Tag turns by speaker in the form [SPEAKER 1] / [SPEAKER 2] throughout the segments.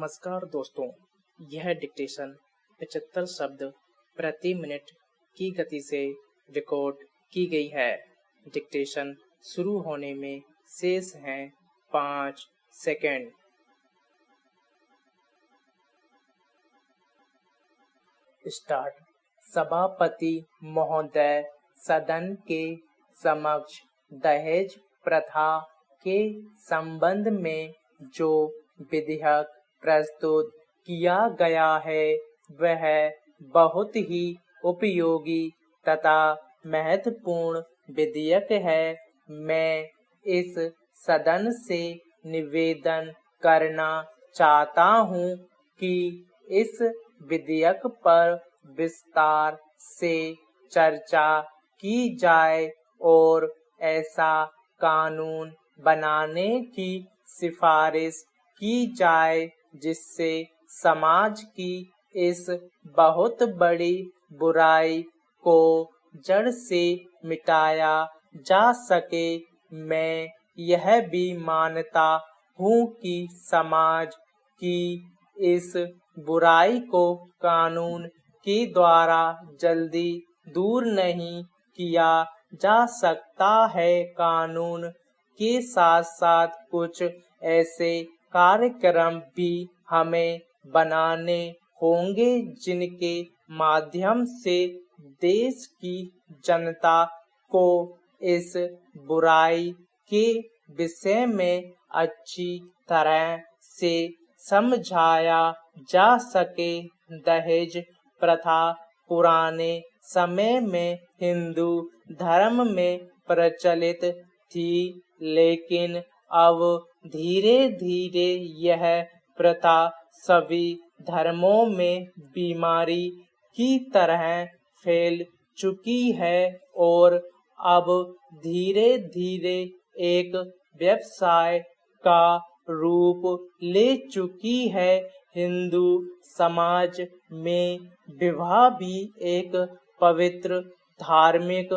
[SPEAKER 1] नमस्कार दोस्तों, यह डिक्टेशन 75 शब्द प्रति मिनट की गति से रिकॉर्ड की गई है। डिक्टेशन शुरू होने में शेष हैं 5 सेकेंड। स्टार्ट। सभापति महोदय, सदन के समक्ष दहेज प्रथा के संबंध में जो विधेयक प्रस्तुत किया गया है वह बहुत ही उपयोगी तथा महत्वपूर्ण विधेयक है। मैं इस सदन से निवेदन करना चाहता हूँ कि इस विधेयक पर विस्तार से चर्चा की जाए और ऐसा कानून बनाने की सिफारिश की जाए जिससे समाज की इस बहुत बड़ी बुराई को जड़ से मिटाया जा सके। मैं यह भी मानता हूँ कि समाज की इस बुराई को कानून के द्वारा जल्दी दूर नहीं किया जा सकता है। कानून के साथ साथ कुछ ऐसे कार्यक्रम भी हमें बनाने होंगे जिनके माध्यम से देश की जनता को इस बुराई के विषय में अच्छी तरह से समझाया जा सके। दहेज प्रथा पुराने समय में हिंदू धर्म में प्रचलित थी, लेकिन अब धीरे धीरे यह प्रथा सभी धर्मों में बीमारी की तरह फैल चुकी है और अब धीरे धीरे एक व्यवसाय का रूप ले चुकी है। हिंदू समाज में विवाह भी एक पवित्र धार्मिक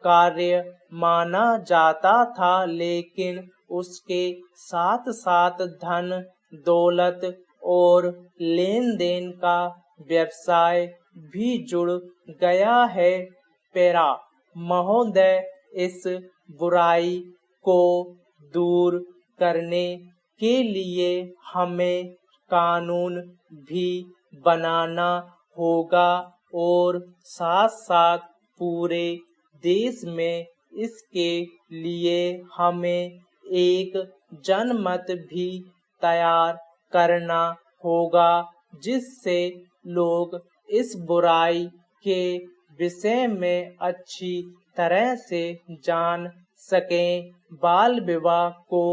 [SPEAKER 1] कार्य माना जाता था, लेकिन उसके साथ साथ धन दौलत और लेन देन का व्यवसाय भी जुड़ गया है। पेरा महोदय, इस बुराई को दूर करने के लिए हमें कानून भी बनाना होगा और साथ साथ पूरे देश में इसके लिए हमें एक जनमत भी तैयार करना होगा जिससे लोग इस बुराई के विषय में अच्छी तरह से जान सकें। बाल विवाह को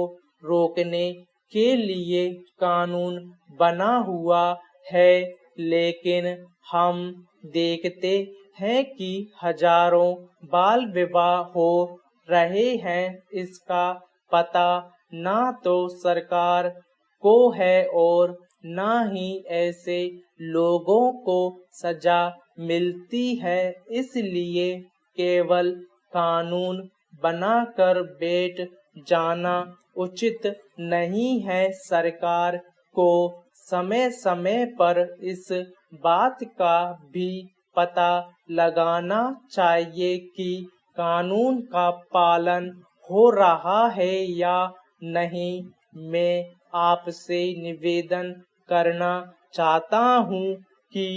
[SPEAKER 1] रोकने के लिए कानून बना हुआ है, लेकिन हम देखते हैं कि हजारों बाल विवाह हो रहे हैं। इसका पता ना तो सरकार को है और ना ही ऐसे लोगों को सजा मिलती है। इसलिए केवल कानून बनाकर बैठ जाना उचित नहीं है। सरकार को समय समय पर इस बात का भी पता लगाना चाहिए कि कानून का पालन हो रहा है या नहीं। मैं आपसे निवेदन करना चाहता हूँ कि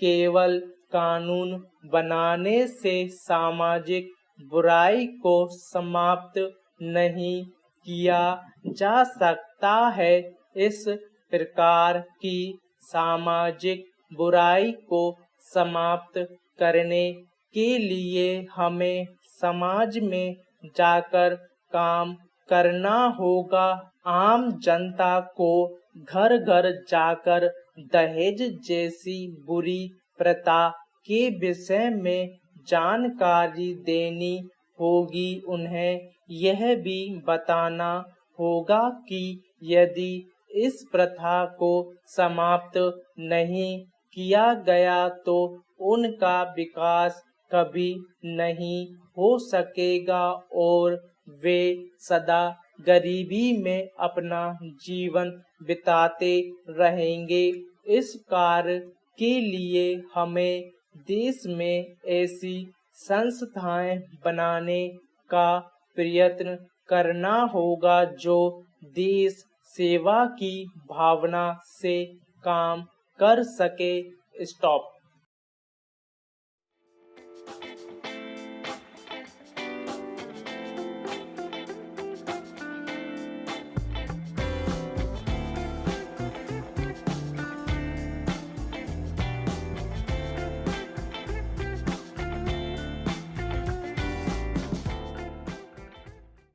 [SPEAKER 1] केवल कानून बनाने से सामाजिक बुराई को समाप्त नहीं किया जा सकता है। इस प्रकार की सामाजिक बुराई को समाप्त करने के लिए हमें समाज में जाकर काम करना होगा। आम जनता को घर घर जाकर दहेज जैसी बुरी प्रथा के विषय में जानकारी देनी होगी। उन्हें यह भी बताना होगा कि यदि इस प्रथा को समाप्त नहीं किया गया तो उनका विकास कभी नहीं हो सकेगा और वे सदा गरीबी में अपना जीवन बिताते रहेंगे। इस कार्य के लिए हमें देश में ऐसी संस्थाएं बनाने का प्रयत्न करना होगा जो देश सेवा की भावना से काम कर सके। स्टॉप।